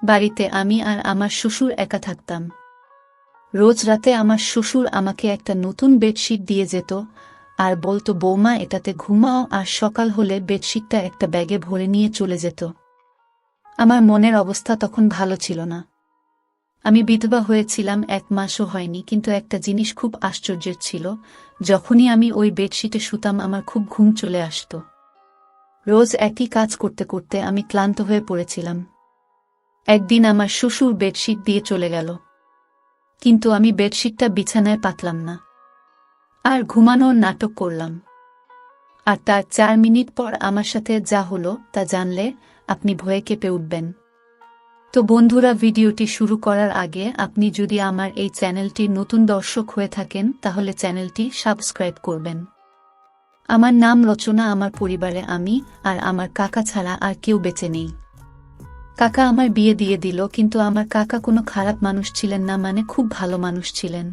বাড়িতে আমি আর আমার শ্বশুর একা থাকতাম। রোজ রাতে আমার শ্বশুর আমাকে একটা নতুন বেডশিট দিয়ে যেত আর বলতো, বৌমা, এটাতে ঘুমাও, আর সকাল হলে বেডশিটটা একটা ব্যাগে ভরে নিয়ে চলে যেত। আমার মনের অবস্থা তখন ভালো ছিল না। আমি বিধবা হয়েছিলাম, 1 মাসও হয়নি, কিন্তু একটা জিনিস খুব আশ্চর্যের ছিল, যখনই আমি ওই বেডশিটে শুতাম আমার খুব ঘুম চলে আসত। রোজ একই কাজ করতে করতে আমি ক্লান্ত হয়ে পড়েছিলাম। একদিন আমার শ্বশুর বেডশিট দিয়ে চলে গেল, কিন্তু আমি বেডশিটটা বিছানায় পাতলাম না, আর ঘুমানোর নাটক করলাম। আর তার 4 মিনিট পর আমার সাথে যা হলো তা জানলে আপনি ভয়ে কেঁপে উঠবেন। তো বন্ধুরা, ভিডিওটি শুরু করার আগে আপনি যদি আমার এই চ্যানেলটির নতুন দর্শক হয়ে থাকেন তাহলে চ্যানেলটি সাবস্ক্রাইব করবেন। আমার নাম রচনা। আমার পরিবারে আমি আর আমার কাকা ছাড়া আর কেউ বেঁচে নেই। কাকা আমার বিয়ে দিয়ে দিল, কিন্তু আমার কাকা কোনো খারাপ মানুষ ছিলেন না, মানে খুব ভালো মানুষ ছিলেন।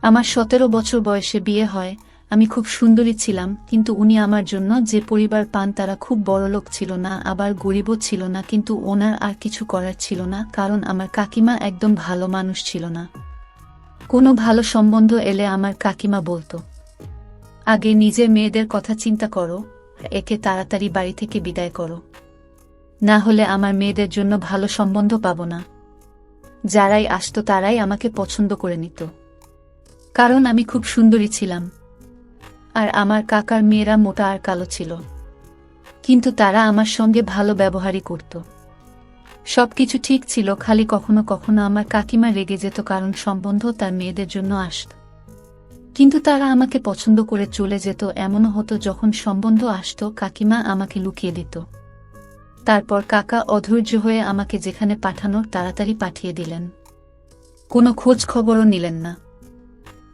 আমার 17 বছর বয়সে বিয়ে হয়। আমি খুব সুন্দরী ছিলাম, কিন্তু উনি আমার জন্য যে পরিবার পান তারা খুব বড়লোক ছিল না, আবার গরিবও ছিল না, কিন্তু ওনার আর কিছু করার ছিল না, কারণ আমার কাকিমা একদম ভালো মানুষ ছিল না। কোনো ভালো সম্বন্ধ এলে আমার কাকিমা বলতো, আগে নিজের মেয়েদের কথা চিন্তা করো, একে তাড়াতাড়ি বাড়ি থেকে বিদায় করো, না হলে আমার মেয়েদের জন্য ভালো সম্বন্ধ পাবো না। যারাই আসতো তারাই আমাকে পছন্দ করে নিত, কারণ আমি খুব সুন্দরী ছিলাম। আর আমার কাকার মেয়েরা মোটা আর কালো ছিল, কিন্তু তারা আমার সঙ্গে ভালো ব্যবহারই করত। সবকিছু ঠিক ছিল, খালি কখনো কখনো আমার কাকিমা রেগে যেত, কারণ সম্বন্ধ তার মেয়েদের জন্য আসত, কিন্তু তারা আমাকে পছন্দ করে চলে যেত। এমনও হতো যখন সম্বন্ধ আসত কাকিমা আমাকে লুকিয়ে দিত। তারপর কাকা অধৈর্য হয়ে আমাকে যেখানে পাঠানোর তাড়াতাড়ি পাঠিয়ে দিলেন। কোনো খোঁজ খবরও নিলেন না,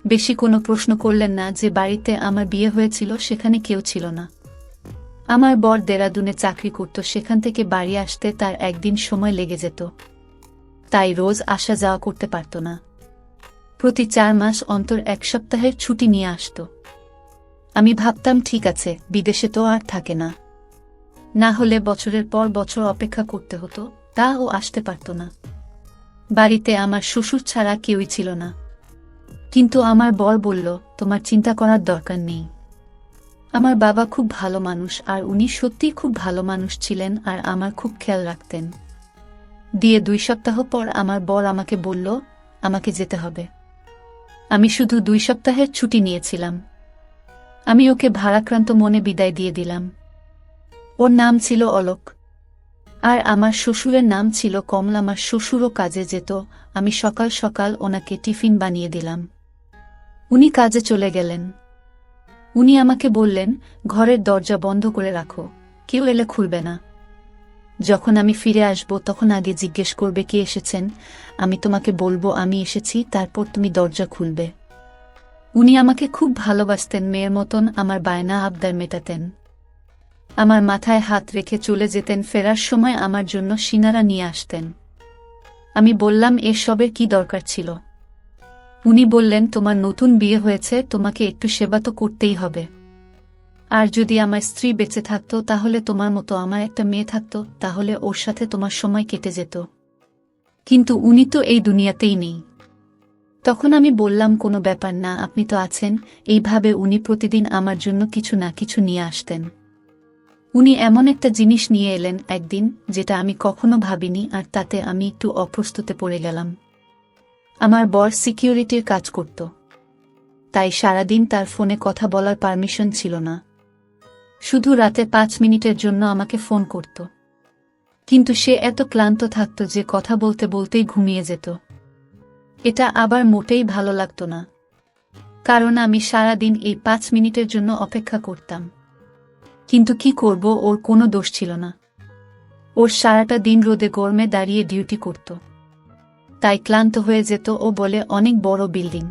বেশি কোনো প্রশ্ন করলেন না। যে বাড়িতে আমার বিয়ে হয়েছিল সেখানে কেউ ছিল না। আমার বর দেরাদুনে চাকরি করত, সেখান থেকে বাড়ি আসতে তার একদিন সময় লেগে যেত, তাই রোজ আসা যাওয়া করতে পারত না। প্রতি 4 মাস অন্তর 1 সপ্তাহের ছুটি নিয়ে আসত। আমি ভাবতাম, ঠিক আছে, বিদেশে তো আর থাকে না, না হলে বছরের পর বছর অপেক্ষা করতে হতো, তাও আসতে পারত না। বাড়িতে আমার শ্বশুর ছাড়া কেউই ছিল না, কিন্তু আমার বর বলল, তোমার চিন্তা করার দরকার নেই। আমার বাবা খুব ভালো মানুষ, আর উনি সত্যিই খুব ভালো মানুষ ছিলেন, আর আমার খুব খেয়াল রাখতেন। দিয়ে 2 সপ্তাহ পর আমার বর আমাকে বলল আমাকে যেতে হবে। আমি শুধু 2 সপ্তাহের ছুটি নিয়েছিলাম। আমি ওকে ভারাক্রান্ত মনে বিদায় দিয়ে দিলাম। ওর নাম ছিল অলোক, আর আমার শ্বশুরের নাম ছিল কমল। আমার শ্বশুরও কাজে যেত, আমি সকাল সকাল ওনাকে টিফিন বানিয়ে দিলাম। উনি কাজে চলে গেলেন। উনি আমাকে বললেন, ঘরের দরজা বন্ধ করে রাখো, কেউ এলে খুলবে না। যখন আমি ফিরে আসব তখন আগে জিজ্ঞেস করবে কে এসেছেন, আমি তোমাকে বলবো আমি এসেছি, তারপর তুমি দরজা খুলবে। উনি আমাকে খুব ভালোবাসতেন, মেয়ের মতন আমার বায়না আবদার মেটাতেন। আমার মাথায় হাত রেখে চলে যেতেন, ফেরার সময় আমার জন্য সিঙ্গারা নিয়ে আসতেন। আমি বললাম, এসবের কি দরকার ছিল? উনি বললেন, তোমার নতুন বিয়ে হয়েছে, তোমাকে একটু সেবা তো করতেই হবে। আর যদি আমার স্ত্রী বেঁচে থাকতো তাহলে তোমার মতো আমার একটা মেয়ে থাকতো, তাহলে ওর সাথে তোমার সময় কেটে যেত, কিন্তু উনি তো এই দুনিয়াতেই নেই। তখন আমি বললাম, কোনো ব্যাপার না, আপনি তো আছেন। এইভাবে উনি প্রতিদিন আমার জন্য কিছু না কিছু নিয়ে আসতেন। উনি এমন একটা জিনিস নিয়ে এলেন একদিন যেটা আমি কখনো ভাবিনি, আর তাতে আমি একটু অপ্রস্তুতে পড়ে গেলাম। আমার বর সিকিউরিটির কাজ করত, তাই সারাদিন তার ফোনে কথা বলার পারমিশন ছিল না। শুধু রাতে 5 মিনিটের জন্য আমাকে ফোন করত, কিন্তু সে এত ক্লান্ত থাকত যে কথা বলতে বলতেই ঘুমিয়ে যেত। এটা আবার মোটেই ভালো লাগতো না, কারণ আমি সারাদিন এই 5 মিনিটের জন্য অপেক্ষা করতাম। কিন্তু কি করব, ওর কোনো দোষ ছিল না। ওর সারাটা দিন রোদে গরমে দাঁড়িয়ে ডিউটি করত, তাই ক্লান্ত হয়ে যেত। ও বলে, অনেক বড় বিল্ডিং,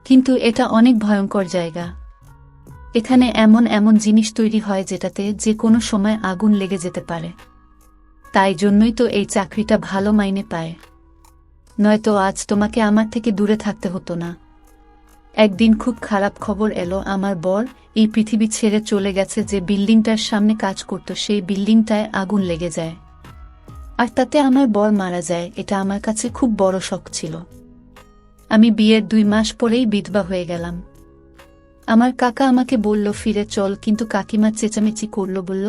কিন্তু এটা অনেক ভয়ঙ্কর জায়গা। এখানে এমন এমন জিনিস তৈরি হয় যেটাতে যে কোনো সময় আগুন লেগে যেতে পারে। তাই জন্যই তো এই চাকরিটা ভালো মাইনে পায়, নয়তো আজ তোমাকে আমার থেকে দূরে থাকতে হতো না। একদিন খুব খারাপ খবর এলো, আমার বর এই পৃথিবী ছেড়ে চলে গেছে। যে বিল্ডিংটার সামনে কাজ করত সেই বিল্ডিংটায় আগুন লেগে যায়। আর তাতে আমার বর মারা যায়, এটা আমার কাছে খুব বড় শক ছিল। আমি বিয়ের 2 মাস পরেই বিধবা হয়ে গেলাম। আমার কাকা আমাকে বলল ফিরে চল, কিন্তু কাকিমা চেঁচামেচি করল, বলল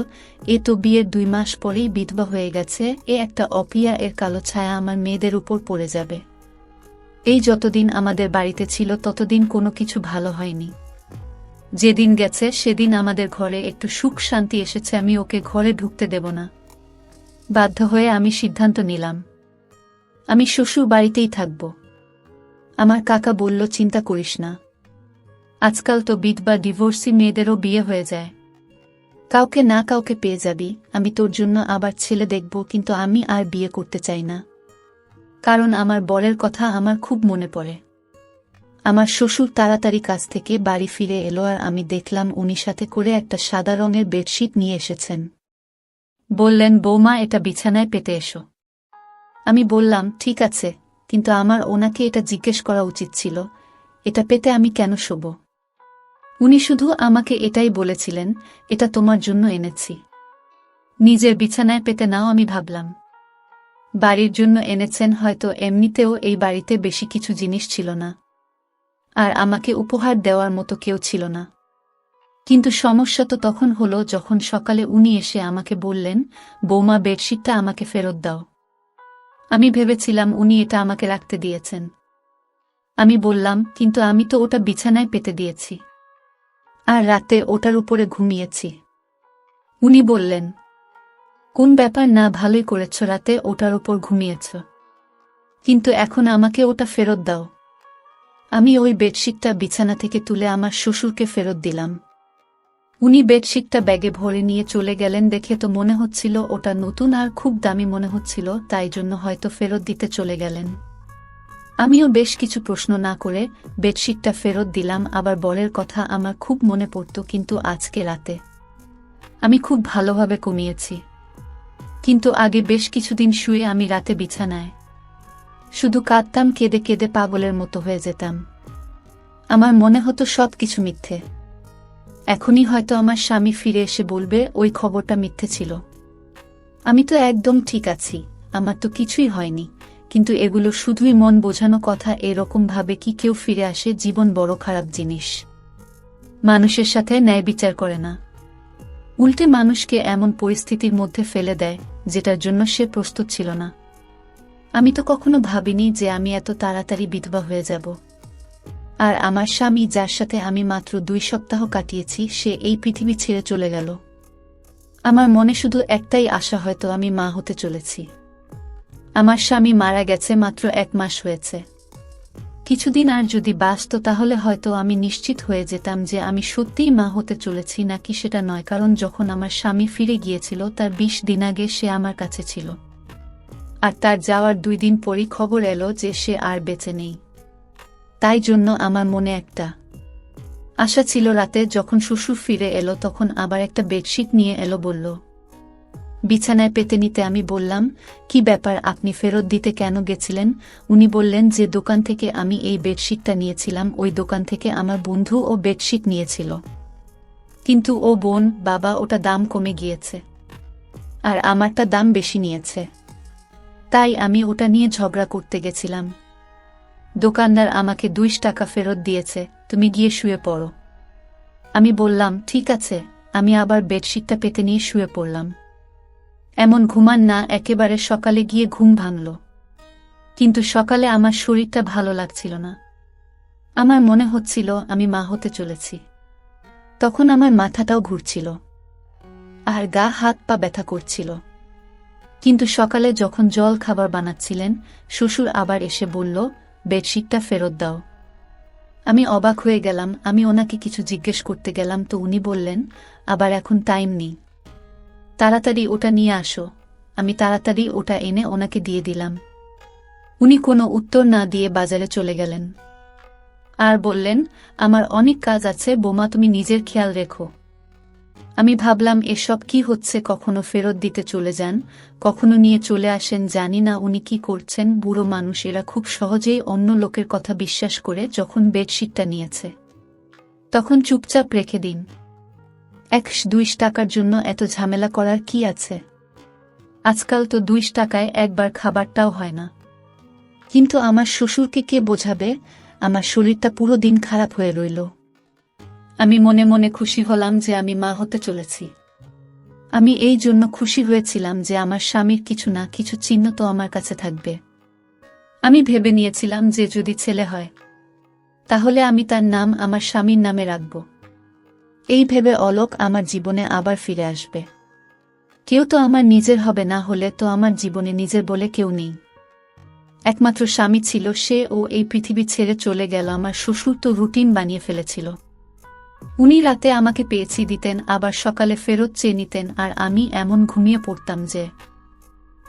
এ তো বিয়ের 2 মাস পরেই বিধবা হয়ে গেছে, এ একটা অপিয়া, এর কালো ছায়া আমার মেয়েদের উপর পড়ে যাবে। এই যতদিন আমাদের বাড়িতে ছিল ততদিন কোনো কিছু ভালো হয়নি। যেদিন গেছে সেদিন আমাদের ঘরে একটু সুখ শান্তি এসেছে, আমি ওকে ঘরে ঢুকতে দেব না। বাধ্য হয়ে আমি সিদ্ধান্ত নিলাম আমি শ্বশুর বাড়িতেই থাকব। আমার কাকা বলল চিন্তা করিস না, আজকাল তো বিধবা ডিভোর্সি মেয়েদেরও বিয়ে হয়ে যায়, কাউকে না কাউকে পেয়ে যাবি। আমি তোর জন্য আবার ছেলে দেখব, কিন্তু আমি আর বিয়ে করতে চাই না, কারণ আমার বরের কথা আমার খুব মনে পড়ে। আমার শ্বশুর তাড়াতাড়ি কাছ থেকে বাড়ি ফিরে এলো, আর আমি দেখলাম উনি সাথে করে একটা সাদা রঙের বেডশিট নিয়ে এসেছেন। বললেন বৌমা, এটা বিছানায় পেতে এসো। আমি বললাম ঠিক আছে, কিন্তু আমার ওনাকে এটা জিজ্ঞেস করা উচিত ছিল, এটা পেতে আমি কেন শোব। উনি শুধু আমাকে এটাই বলেছিলেন, এটা তোমার জন্য এনেছি, নিজের বিছানায় পেতে নাও। আমি ভাবলাম বাড়ির জন্য এনেছেন, হয়তো এমনিতেও এই বাড়িতে বেশি কিছু জিনিস ছিল না, আর আমাকে উপহার দেওয়ার মতো কেউ ছিল না। কিন্তু সমস্যা তো তখন হলো যখন সকালে উনি এসে আমাকে বললেন, বৌমা বেডশিটটা আমাকে ফেরত দাও। আমি ভেবেছিলাম উনি এটা আমাকে রাখতে দিয়েছেন। আমি বললাম কিন্তু আমি তো ওটা বিছানায় পেতে দিয়েছি, আর রাতে ওটার উপরে ঘুমিয়েছি। উনি বললেন কোন ব্যাপার না, ভালোই করেছ, রাতে ওটার উপর ঘুমিয়েছ, কিন্তু এখন আমাকে ওটা ফেরত দাও। আমি ওই বেডশিটটা বিছানা থেকে তুলে আমার শ্বশুরকে ফেরত দিলাম। উনি বেডশিটটা ব্যাগে ভরে নিয়ে চলে গেলেন। দেখে তো মনে হচ্ছিল ওটা নতুন আর খুব দামি মনে হচ্ছিল, তাই জন্য হয়তো ফেরত দিতে চলে গেলেন। আমিও বেশ কিছু প্রশ্ন না করে বেডশিটটা ফেরত দিলাম। আবার বরের কথা আমার খুব মনে পড়ত, কিন্তু আজকে রাতে আমি খুব ভালোভাবে ঘুমিয়েছি। কিন্তু আগে বেশ কিছুদিন শুয়ে আমি রাতে বিছানায় শুধু কাঁদতাম, কেঁদে কেঁদে পাগলের মতো হয়ে যেতাম। আমার মনে হতো সব কিছু মিথ্যে। এখনই হয়তো আমার স্বামী ফিরে এসে বলবে ওই খবরটা মিথ্যে ছিল। আমি তো একদম ঠিক আছি, আমার তো কিছুই হয়নি, কিন্তু এগুলো শুধুই মন বোঝানো কথা। এরকম ভাবে কি কেউ ফিরে আসে? জীবন বড় খারাপ জিনিস, মানুষের সাথে ন্যায় বিচার করে না, উল্টে মানুষকে এমন পরিস্থিতির মধ্যে ফেলে দেয় যেটার জন্য সে প্রস্তুত ছিল না। আমি তো কখনো ভাবিনি যে আমি এত তাড়াতাড়ি বিধবা হয়ে যাব। আর আমার স্বামী, যার সাথে আমি মাত্র 2 সপ্তাহ কাটিয়েছি, সে এই পৃথিবী ছেড়ে চলে গেল। আমার মনে শুধু একটাই আশা, হয়তো আমি মা হতে চলেছি। আমার স্বামী মারা গেছে মাত্র 1 মাস হয়েছে। কিছুদিন আর যদি বাঁচত তাহলে হয়তো আমি নিশ্চিত হয়ে যেতাম যে আমি সত্যিই মা হতে চলেছি নাকি সেটা নয়, কারণ যখন আমার স্বামী ফিরে গিয়েছিল তার 20 দিন আগে সে আমার কাছে ছিল, আর তার যাওয়ার 2 দিন পরই খবর এলো যে সে আর বেঁচে নেই। তাই জন্য আমার মনে একটা আশা ছিল। রাতে যখন শ্বশুর ফিরে এলো তখন আবার একটা বেডশিট নিয়ে এলো, বলল বিছানায় পেতে নিতে। আমি বললাম কি ব্যাপার, আপনি ফেরত দিতে কেন গেছিলেন? উনি বললেন যে দোকান থেকে আমি এই বেডশিটটা নিয়েছিলাম, ওই দোকান থেকে আমার বন্ধু ও বেডশিট নিয়েছিল, কিন্তু ও বোন বাবা ওটা দাম কমে গিয়েছে, আর আমারটা দাম বেশি নিয়েছে, তাই আমি ওটা নিয়ে ঝগড়া করতে গেছিলাম। দোকানদার আমাকে 2 টাকা ফেরত দিয়েছে, তুমি গিয়ে শুয়ে পড়ো। আমি বললাম ঠিক আছে। আমি আবার বেডশিটটা পেতে নিয়ে শুয়ে পড়লাম। এমন ঘুমান না, একেবারে সকালে গিয়ে ঘুম ভাঙল, কিন্তু সকালে আমার শরীরটা ভালো লাগছিল না। আমার মনে হচ্ছিল আমি মা হতে চলেছি। তখন আমার মাথাটাও ঘুরছিল, আর গা হাত পা ব্যথা করছিল। কিন্তু সকালে যখন জল খাবার বানাচ্ছিলেন, শ্বশুর আবার এসে বলল বেডশিটটা ফেরত দাও। আমি অবাক হয়ে গেলাম। আমি ওনাকে কিছু জিজ্ঞেস করতে গেলাম তো উনি বললেন আবার এখন টাইম নেই, তাড়াতাড়ি ওটা নিয়ে আসো। আমি তাড়াতাড়ি ওটা এনে ওনাকে দিয়ে দিলাম। উনি কোনো উত্তর না দিয়ে বাজারে চলে গেলেন আর বললেন আমার অনেক কাজ আছে বোমা, তুমি নিজের খেয়াল রেখো। আমি ভাবলাম এসব কি হচ্ছে, কখনো ফেরত দিতে চলে যান, কখনো নিয়ে চলে আসেন, জানি না উনি কি করছেন। বুড়ো মানুষ, এরা খুব সহজেই অন্য লোকের কথা বিশ্বাস করে। যখন বেডশিটটা নিয়েছে তখন চুপচাপ রেখে দিন। 1-2 টাকার জন্য এত ঝামেলা করার কি আছে? আজকাল তো ২ টাকায় একবার খাবারটাও হয় না। কিন্তু আমার শ্বশুরকে কে বোঝাবে? আমার শরীরটা পুরো দিন খারাপ হয়ে রইল। আমি মনে মনে খুশি হলাম যে আমি মা হতে চলেছি। আমি এই জন্য খুশি হয়েছিলাম যে আমার স্বামীর কিছু না কিছু চিহ্ন তো আমার কাছে থাকবে। আমি ভেবে নিয়েছিলাম যে যদি ছেলে হয় তাহলে আমি তার নাম আমার স্বামীর নামে রাখব। এই ভেবে অলোক আমার জীবনে আবার ফিরে আসবে। কেউ তো আমার নিজের হবে, না হলে তো আমার জীবনে নিজের বলে কেউ নেই। একমাত্র স্বামী ছিল সে, ও এই পৃথিবী ছেড়ে চলে গেল। আমার শ্বশুর তো রুটিন বানিয়ে ফেলেছিল। উনি রাতে আমাকে পেয়েছি দিতেন, আবার সকালে ফেরত চেয়ে নিতেন, আর আমি এমন ঘুমিয়ে পড়তাম যে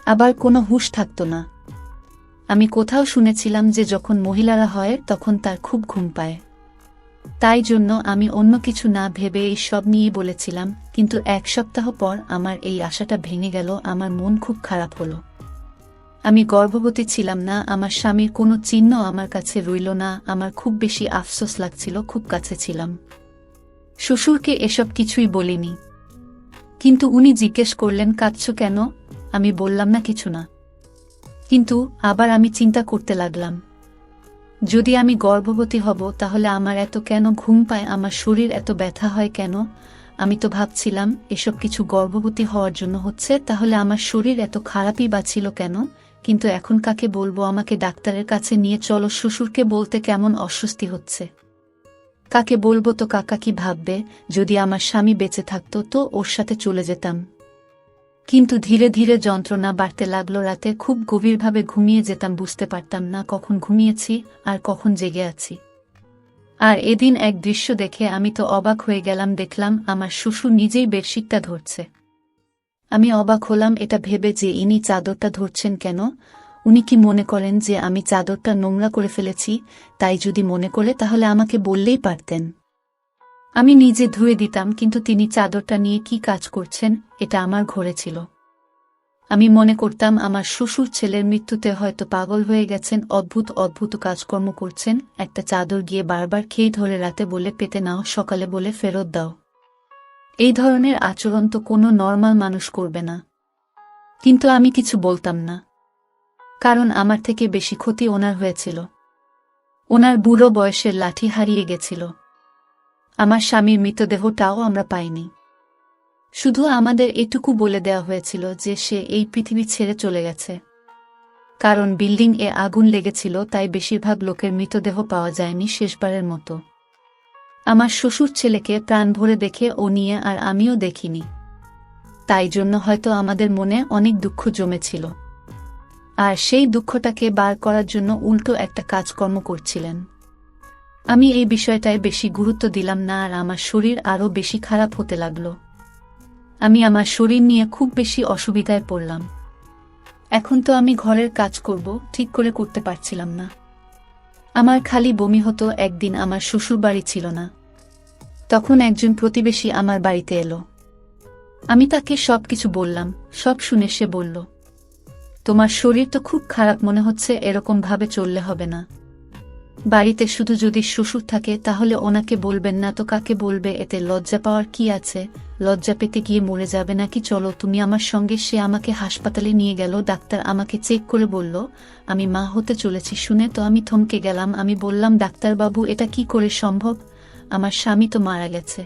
আবার কোনো হুঁশ থাকত না। আমি কোথাও শুনেছিলাম যে যখন মহিলারা হয় তখন তার খুব ঘুম পায়। তাই জন্য আমি অন্য কিছু না ভেবে এই সব নিয়েই বলেছিলাম। কিন্তু ১ সপ্তাহ পর আমার এই আশাটা ভেঙে গেল। আমার মন খুব খারাপ হলো। আমি গর্ভবতী ছিলাম না, আমার স্বামীর কোনো চিহ্ন আমার কাছে রইল না। আমার খুব বেশি আফসোস লাগছিল, খুব কাছে ছিলাম। শ্বশুরকে এসব কিছুই বলিনি, কিন্তু উনি জিজ্ঞেস করলেন কাঁদছো কেন? আমি বললাম না কিছু না। কিন্তু আবার আমি চিন্তা করতে লাগলাম, যদি আমি গর্ভবতী হব তাহলে আমার এত কেন ঘুম পায়, আমার শরীর এত ব্যথা হয় কেন? আমি তো ভাবছিলাম এসব কিছু গর্ভবতী হওয়ার জন্য হচ্ছে, তাহলে আমার শরীর এত খারাপই বা ছিল কেন? কিন্তু এখন কাকে বলবো? আমাকে ডাক্তারের কাছে নিয়ে চলো। শ্বশুরকে বলতে কেমন অস্বস্তি হচ্ছে। কাকে বলবো? তো কাকা কি ভাববে? যদি আমার স্বামী বেঁচে থাকতো তো ওর সাথে চলে যেতাম। কিন্তু ধীরে ধীরে যন্ত্রণা বাড়তে লাগলো। রাতে খুব গভীরভাবে ঘুমিয়ে যেতাম, বুঝতে পারতাম না কখন ঘুমিয়েছি আর কখন জেগে আছি। আর এদিন এক দৃশ্য দেখে আমি তো অবাক হয়ে গেলাম। দেখলাম আমার শ্বশুর নিজেই বেডশিটটা ধরছে। আমি অবাক হলাম এটা ভেবে যে ইনি চাদরটা ধরছেন কেন? উনি কি মনে করেন যে আমি চাদরটা নোংরা করে ফেলেছি? তাই যদি মনে করে তাহলে আমাকে বললেই পারতেন, আমি নিজে ধুয়ে দিতাম। কিন্তু তিনি চাদরটা নিয়ে কি কাজ করছেন? এটা আমার ঘরে ছিল। আমি মনে করতাম আমার শ্বশুর ছেলের মৃত্যুতে হয়তো পাগল হয়ে গেছেন, অদ্ভুত অদ্ভুত কাজকর্ম করছেন। একটা চাদর গিয়ে বারবার খেয়ে ধরে রাতে বলে পেতে নাও, সকালে বলে ফেরত দাও। এই ধরনের আচরণ তো কোনো নর্মাল মানুষ করবে না। কিন্তু আমি কিছু বলতাম না, কারণ আমার থেকে বেশি ক্ষতি ওনার হয়েছিল। ওনার বুড়ো বয়সের লাঠি হারিয়ে গেছিল। আমার স্বামীর মৃতদেহটাও আমরা পাইনি। শুধু আমাদের এটুকু বলে দেওয়া হয়েছিল যে সে এই পৃথিবী ছেড়ে চলে গেছে। কারণ বিল্ডিং এ আগুন লেগেছিল, তাই বেশিরভাগ লোকের মৃতদেহ পাওয়া যায়নি শেষবারের মতো। আমার শ্বশুর ছেলেকে প্রাণ ভরে দেখে ও নিয়ে আর আমিও দেখিনি। তাই জন্য হয়তো আমাদের মনে অনেক দুঃখ জমেছিল। আর সেই দুঃখটাকে বার করার জন্য উল্টো একটা কাজকর্ম করছিলেন। আমি এই বিষয়টায় বেশি গুরুত্ব দিলাম না, আর আমার শরীর আরও বেশি খারাপ হতে লাগলো। আমি আমার শরীর নিয়ে খুব বেশি অসুবিধায় পড়লাম। এখন তো আমি ঘরের কাজ করব ঠিক করে করতে পারছিলাম না। আমার খালি বমি হতো। একদিন আমার শ্বশুর বাড়ি ছিল না, তখন একজন প্রতিবেশী আমার বাড়িতে এলো। আমি তাকে সবকিছু বললাম। সব শুনে সে বলল, তোমার শরীর তো খুব খারাপ মনে হচ্ছে, এরকম ভাবে চললে হবে না। বাড়িতে শুধু যদি শ্বশুর থাকে তাহলে ওনাকে বলবেন না তো কাকে বলবে? এতে লজ্জা পাওয়ার কি আছে? লজ্জা পেতে গিয়ে মরে যাবে নাকি? চলো তুমি আমার সঙ্গে। সে আমাকে হাসপাতালে নিয়ে গেল। ডাক্তার আমাকে চেক করে বলল আমি মা হতে চলেছি। শুনে তো আমি থমকে গেলাম। আমি বললাম, ডাক্তারবাবু এটা কি করে সম্ভব? আমার স্বামী তো মারা গেছে।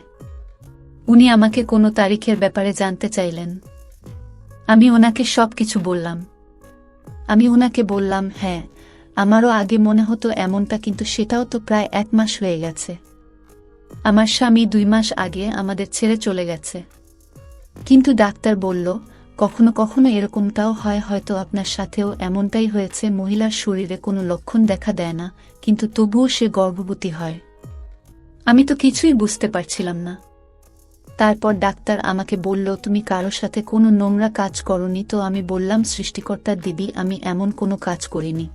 উনি আমাকে কোনো তারিখের ব্যাপারে জানতে চাইলেন। আমি ওনাকে সবকিছু বললাম। আমি ওনাকে বললাম, হ্যাঁ আমারও আগে মনে হতো এমনটা, কিন্তু সেটাও তো প্রায় 1 মাস হয়ে গেছে। আমার স্বামী 2 মাস আগে আমাদের ছেড়ে চলে গেছে। কিন্তু ডাক্তার বলল কখনো কখনো এরকমটাও হয়, হয়তো আপনার সাথেও এমনটাই হয়েছে। মহিলার শরীরে কোনো লক্ষণ দেখা দেয় না, কিন্তু তবুও সে গর্ভবতী হয়। আমি তো কিছুই বুঝতে পারছিলাম না। তারপর ডাক্তার আমাকে বলল, তুমি কারো সাথে কোনো নোংরা কাজ করনি তো? আমি বললাম, সৃষ্টিকর্তার দিবি আমি এমন কোনো কাজ করিনি।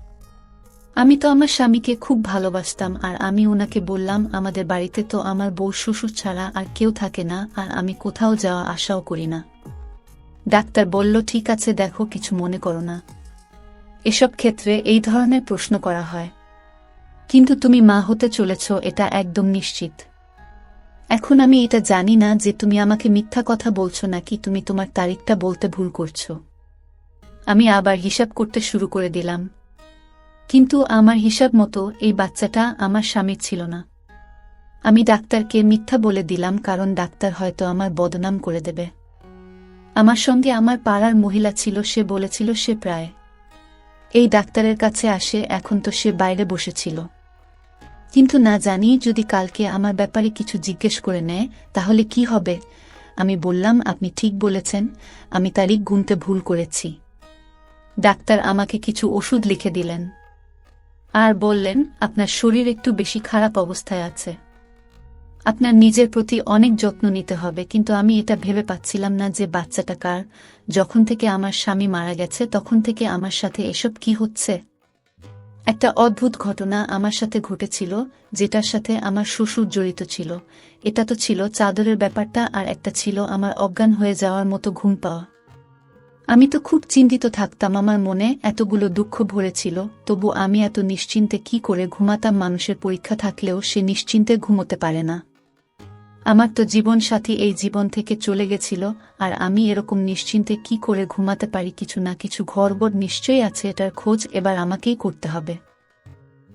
আমি তো আমার স্বামীকে খুব ভালোবাসতাম। আর আমি ওনাকে বললাম, আমাদের বাড়িতে তো আমার বউ শ্বশুর ছাড়া আর কেউ থাকে না, আর আমি কোথাও যাওয়া আশাও করি না। ডাক্তার বলল, ঠিক আছে দেখো, কিছু মনে করো না। এসব ক্ষেত্রে এই ধরনের প্রশ্ন করা হয়। কিন্তু তুমি মা হতে চলেছ এটা একদম নিশ্চিত। এখন আমি এটা জানি না যে তুমি আমাকে মিথ্যা কথা বলছো নাকি তুমি তোমার তারিখটা বলতে ভুল করছো। আমি আবার হিসাব করতে শুরু করে দিলাম। কিন্তু আমার হিসাব মতো এই বাচ্চাটা আমার স্বামীর ছিল না। আমি ডাক্তারকে মিথ্যা বলে দিলাম, কারণ ডাক্তার হয়তো আমার বদনাম করে দেবে। আমার সঙ্গে আমার পাড়ার মহিলা ছিল, সে বলেছিল সে প্রায় এই ডাক্তারের কাছে আসে, এখন তো সে বাইরে বসেছিল। কিন্তু না জানি যদি কালকে আমার ব্যাপারে কিছু জিজ্ঞেস করে নেয় তাহলে কি হবে। আমি বললাম, আপনি ঠিক বলেছেন, আমি তারিখ গুনতে ভুল করেছি। ডাক্তার আমাকে কিছু ওষুধ লিখে দিলেন আর বললেন, আপনার শরীর একটু বেশি খারাপ অবস্থায় আছে, আপনার নিজের প্রতি অনেক যত্ন নিতে হবে। কিন্তু আমি এটা ভেবে পাচ্ছিলাম না যে বাচ্চাটা কার। যখন থেকে আমার স্বামী মারা গেছে তখন থেকে আমার সাথে এসব কি হচ্ছে। একটা অদ্ভুত ঘটনা আমার সাথে ঘটেছিল, যেটার সাথে আমার শ্বশুর জড়িত ছিল। এটা তো ছিল চাদরের ব্যাপারটা, আর একটা ছিল আমার অজ্ঞান হয়ে যাওয়ার মতো ঘুম পাওয়া। আমি তো খুব চিন্তিত থাকতাম, আমার মনে এতগুলো দুঃখ ভরেছিল, তবু আমি এত নিশ্চিন্তে কি করে ঘুমাতাম। মানুষের পরীক্ষা থাকলেও সে নিশ্চিন্তে ঘুমোতে পারে না। আমার তো জীবন সাথী এই জীবন থেকে চলে গেছিল, আর আমি এরকম নিশ্চিন্তে কি করে ঘুমাতে পারি। কিছু না কিছু গড়বড় নিশ্চয়ই আছে, এটার খোঁজ এবার আমাকেই করতে হবে।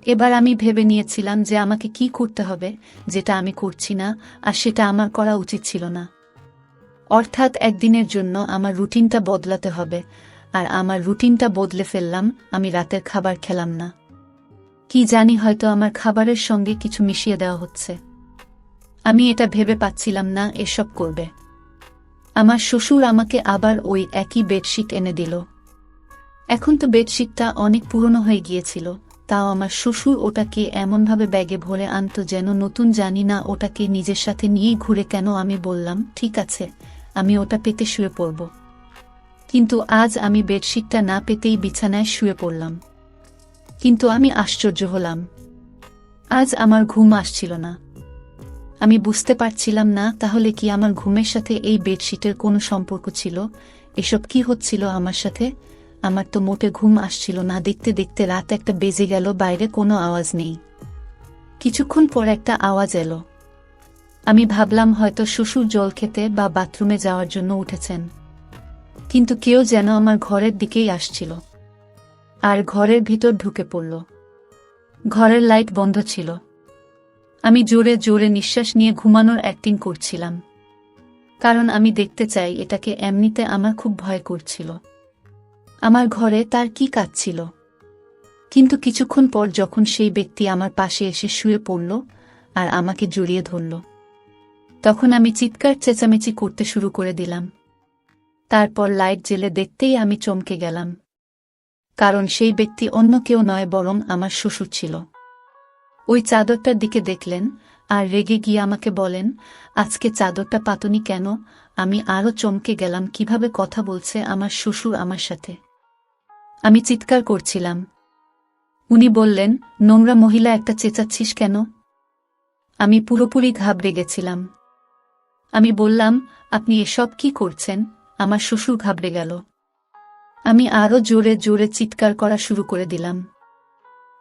এবার আমি ভেবে নিয়েছিলাম যে আমাকে কি করতে হবে, যেটা আমি করছি না, আর সেটা আমার করা উচিত ছিল না। অর্থাৎ একদিনের জন্য আমার রুটিনটা বদলাতে হবে, আর আমার রুটিনটা বদলে ফেললাম। আমি রাতের খাবার খেলাম না। কি জানি, হয়তো আমার খাবারের সঙ্গে কিছু মিশিয়ে দেওয়া হচ্ছে। আমি এটা ভেবে পাচ্ছিলাম না এসব করবে। আমার শ্বশুর আমাকে আবার ওই একই বেডশিট এনে দিল। এখন তো বেডশিটটা অনেক পুরনো হয়ে গিয়েছিল, তাও আমার শ্বশুর ওটাকে এমনভাবে ব্যাগে ভরে আনতো যেন নতুন। জানি না ওটাকে নিজের সাথে নিয়েই ঘুরে কেন। আমি বললাম, ঠিক আছে, আমি ওটা পেতে শুয়ে পড়ব। কিন্তু আজ আমি বেডশিটটা না পেতেই বিছানায় শুয়ে পড়লাম। কিন্তু আমি আশ্চর্য হলাম, আজ আমার ঘুম আসছিল না। আমি বুঝতে পারছিলাম না তাহলে কি আমার ঘুমের সাথে এই বেডশিটের কোনো সম্পর্ক ছিল। এসব কি হচ্ছিল আমার সাথে? আমার তো মোটে ঘুম আসছিল না। দেখতে দেখতে রাত 1টা বেজে গেল, বাইরে কোনো আওয়াজ নেই। কিছুক্ষণ পর একটা আওয়াজ এলো। আমি ভাবলাম হয়তো শ্বশুর জল খেতে বা বাথরুমে যাওয়ার জন্য উঠেছেন। কিন্তু কেউ যেন আমার ঘরের দিকেই আসছিল, আর ঘরের ভিতর ঢুকে পড়ল। ঘরের লাইট বন্ধ ছিল। আমি জোরে জোরে নিঃশ্বাস নিয়ে ঘুমানোর অ্যাক্টিং করছিলাম, কারণ আমি দেখতে চাই এটাকে। এমনিতে আমার খুব ভয় করছিল। আমার ঘরে তার কি কাজ ছিল? কিন্তু কিছুক্ষণ পর যখন সেই ব্যক্তি আমার পাশে এসে শুয়ে পড়ল আর আমাকে জড়িয়ে ধরল, তখন আমি চিৎকার চেঁচামেচি করতে শুরু করে দিলাম। তারপর লাইট জ্বেলে দেখতেই আমি চমকে গেলাম, কারণ সেই ব্যক্তি অন্য কেউ নয়, বরং আমার শ্বশুর ছিল। ওই চাদরটার দিকে দেখলেন আর রেগে গিয়ে আমাকে বলেন, আজকে চাদরটা পাতনি কেন? আমি আরও চমকে গেলাম, কিভাবে কথা বলছে আমার শ্বশুর আমার সাথে। আমি চিৎকার করছিলাম। উনি বললেন, নোংরা মহিলা একটা, চেঁচাচ্ছিস কেন? আমি পুরোপুরি ঘাবড়ে গেছিলাম। আমি বললাম, আপনি এসব কি করছেন? আমার শ্বশুর ঘাবড়ে গেল। আমি আরও জোরে জোরে চিৎকার করা শুরু করে দিলাম।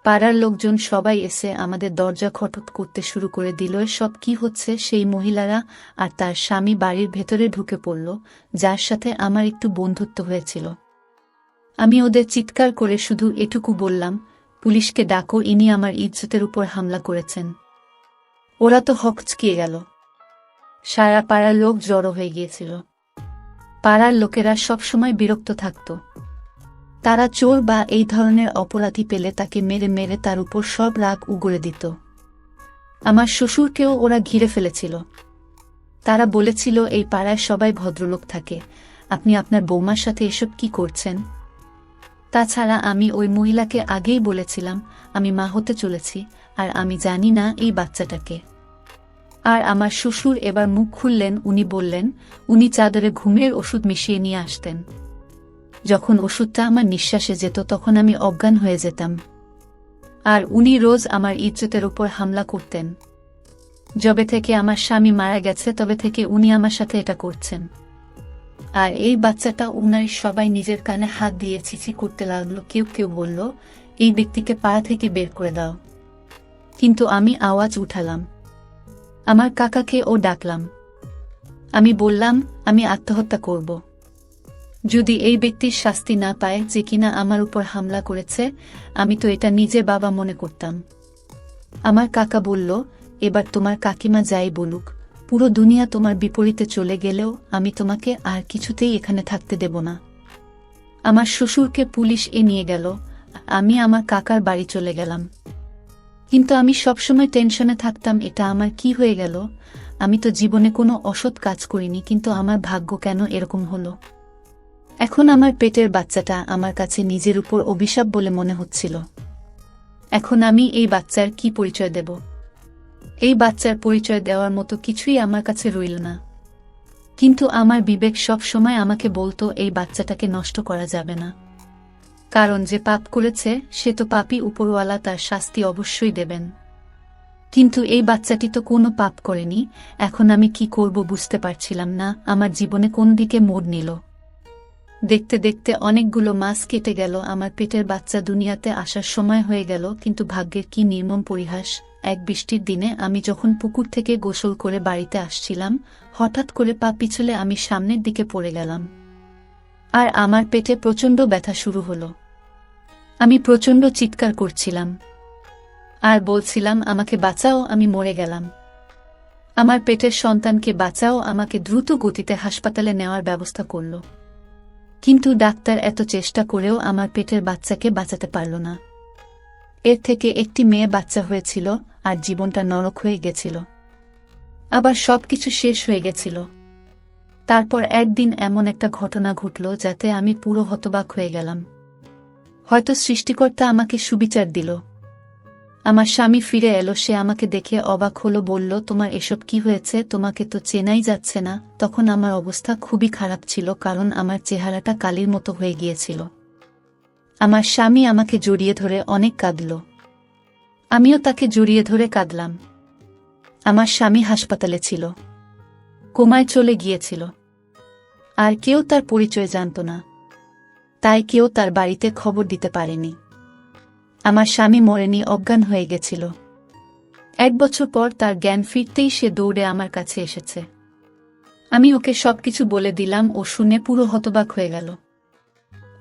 পাড়ার লোকজন সবাই এসে আমাদের দরজা খটখট করতে শুরু করে দিল। সব কি হচ্ছে? সেই মহিলারা আর তার স্বামী বাড়ির ভেতরে ঢুকে পড়ল, যার সাথে আমার একটু বন্ধুত্ব হয়েছিল। আমি ওদের চিৎকার করে শুধু এটুকু বললাম, পুলিশকে ডাকো, ইনি আমার ইজ্জতের উপর হামলা করেছেন। ওরা তো হকচকিয়ে গেল। সারা পাড়ার লোক জড়ো হয়ে গিয়েছিল। পাড়ার লোকেরা সবসময় বিরক্ত থাকত। তারা চোর বা এই ধরনের অপরাধী পেলে তাকে মেরে মেরে তার উপর সব রাগ উগরে দিত। আমার শ্বশুরকেও ওরা ঘিরে ফেলেছিল। তারা বলেছিল, এই পাড়ায় সবাই ভদ্রলোক থাকে, আপনি আপনার বৌমার সাথে এসব কি করছেন? তাছাড়া আমি ওই মহিলাকে আগেই বলেছিলাম আমি মা হতে চলেছি, আর আমি জানি না এই বাচ্চাটাকে। আর আমার শ্বশুর এবার মুখ খুললেন। উনি বললেন, উনি চাদরে ঘুমের ওষুধ মিশিয়ে নিয়ে আসতেন। যখন ওষুধটা আমার নিঃশ্বাসে যেত তখন আমি অজ্ঞান হয়ে যেতাম। আর উনি রোজ আমার ইজ্জতের উপর হামলা করতেন। যবে থেকে আমার স্বামী মারা গেছে তবে থেকে উনি আমার সাথে এটা করছেন। আর এই বাচ্চাটা, উনার সবাই নিজের কানে হাত দিয়ে ছিছি করতে লাগলো। কেউ কেউ বলল, এই ব্যক্তিকে পাড়া থেকে বের করে দাও। কিন্তু আমি আওয়াজ উঠালাম। আমার কাকাকে ও ডাকলাম। আমি বললাম, আমি আত্মহত্যা করব। যদি এই ব্যক্তির শাস্তি না পায় যে কিনা আমার উপর হামলা করেছে, আমি তো এটা নিজে বাবা মনে করতাম। আমার কাকা বলল, এবার তোমার কাকিমা যাই বলুক, পুরো দুনিয়া তোমার বিপরীতে চলে গেলেও আমি তোমাকে আর কিছুতেই এখানে থাকতে দেব না। আমার শ্বশুরকে পুলিশ নিয়ে গেল, আমি আমার কাকার বাড়ি চলে গেলাম। কিন্তু আমি সবসময় টেনশনে থাকতাম, এটা আমার কি হয়ে গেল? আমি তো জীবনে কোনো অসৎ কাজ করিনি, কিন্তু আমার ভাগ্য কেন এরকম হলো? এখন আমার পেটের বাচ্চাটা আমার কাছে নিজের উপর অভিশাপ বলে মনে হচ্ছিল। এখন আমি এই বাচ্চার কি পরিচয় দেব? এই বাচ্চার পরিচয় দেওয়ার মতো কিছুই আমার কাছে রইল না। কিন্তু আমার বিবেক সব সময় আমাকে বলতো এই বাচ্চাটাকে নষ্ট করা যাবে না, কারণ যে পাপ করেছে সে তো পাপী, উপরওয়ালা তার শাস্তি অবশ্যই দেবেন। কিন্তু এই বাচ্চাটি তো কোনো পাপ করেনি। এখন আমি কি করব বুঝতে পারছিলাম না। আমার জীবনে কোন দিকে মোড় নিল। দেখতে দেখতে অনেকগুলো মাস কেটে গেল। আমার পেটের বাচ্চা দুনিয়াতে আসার সময় হয়ে গেল। কিন্তু ভাগ্যের কি নির্মম পরিহাস! এক বৃষ্টির দিনে আমি যখন পুকুর থেকে গোসল করে বাড়িতে আসছিলাম, হঠাৎ করে পা পিছলে আমি সামনের দিকে পড়ে গেলাম। আর আমার পেটে প্রচণ্ড ব্যথা শুরু হলো। আমি প্রচণ্ড চিৎকার করছিলাম আর বলছিলাম, আমাকে বাঁচাও, আমি মরে গেলাম। আমার পেটের সন্তানকে বাঁচাও, আমাকে দ্রুত গতিতে হাসপাতালে নেওয়ার ব্যবস্থা করল। কিন্তু ডাক্তার এত চেষ্টা করেও আমার পেটের বাচ্চাকে বাঁচাতে পারল না। এর থেকে একটি মেয়ে বাচ্চা হয়েছিল আর জীবনটা নরক হয়ে গেছিল। আবার সবকিছু শেষ হয়ে গেছিল। তারপর একদিন এমন একটা ঘটনা ঘটল যাতে আমি পুরো হতবাক হয়ে গেলাম। হয়তো সৃষ্টিকর্তা আমাকে সুবিচার দিল। আমার স্বামী ফিরে এলো। সে আমাকে দেখে অবাক হলো, বলল, তোমার এসব কি হয়েছে? তোমাকে তো চেনাই যাচ্ছে না। তখন আমার অবস্থা খুবই খারাপ ছিল, কারণ আমার চেহারাটা কালির মতো হয়ে গিয়েছিল। আমার স্বামী আমাকে জড়িয়ে ধরে অনেক কাঁদল। আমিও তাকে জড়িয়ে ধরে কাঁদলাম। আমার স্বামী হাসপাতালে ছিল, কোমায় চলে গিয়েছিল। আর কেউ তার পরিচয় জানত না, তাই কেউ তার বাড়িতে খবর দিতে পারেনি। আমার স্বামী মরেনি, অজ্ঞান হয়ে গেছিল। 1 বছর পর তার জ্ঞান ফিরতেই সে দৌড়ে আমার কাছে এসেছে। আমি ওকে সবকিছু বলে দিলাম। ও শুনে পুরো হতবাক হয়ে গেল।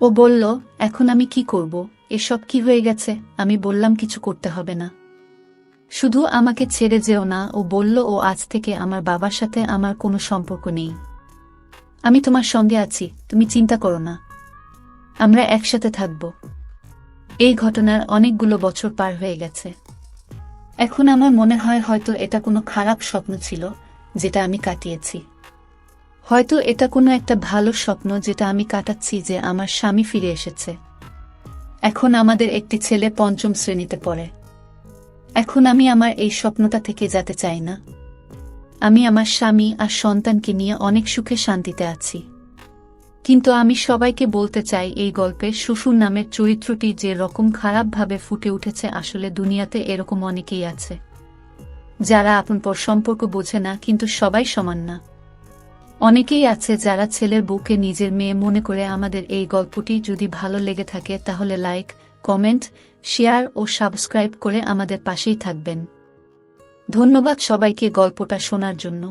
ও বলল, এখন আমি কি করব? এসব কি হয়ে গেছে? আমি বললাম, কিছু করতে হবে না, শুধু আমাকে ছেড়ে যেও না। ও বলল, ও আজ থেকে আমার বাবার সাথে আমার কোনো সম্পর্ক নেই। আমি তোমার সঙ্গে আছি, তুমি চিন্তা করো না, আমরা একসাথে থাকব। এই ঘটনার অনেকগুলো বছর পার হয়ে গেছে। এখন আমার মনে হয় হয়তো এটা কোনো খারাপ স্বপ্ন ছিল যেটা আমি কাটিয়েছি। হয়তো এটা কোনো একটা ভালো স্বপ্ন যেটা আমি কাটাচ্ছি, যে আমার স্বামী ফিরে এসেছে। এখন আমাদের একটি ছেলে 5ম শ্রেণীতে পড়ে। এখন আমি আমার এই স্বপ্নটা থেকে যেতে চাই না। আমি আমার স্বামী আর সন্তানকে নিয়ে অনেক সুখে শান্তিতে আছি। কিন্তু আমি সবাইকে বলতে চাই, এই গল্পে শ্বশুর নামের চরিত্রটি যে রকম খারাপভাবে ফুটে উঠেছে, আসলে দুনিয়াতে এরকম অনেকেই আছে যারা আপনপর সম্পর্ক বোঝে না, কিন্তু সবাই সমান না। অনেকেই আছে যারা ছেলের বউকে নিজের মেয়ে মনে করে। আমাদের এই গল্পটি যদি ভালো লেগে থাকে তাহলে লাইক, কমেন্ট, শেয়ার ও সাবস্ক্রাইব করে আমাদের পাশেই থাকবেন। ধন্যবাদ সবাইকে গল্পটা শোনার জন্য।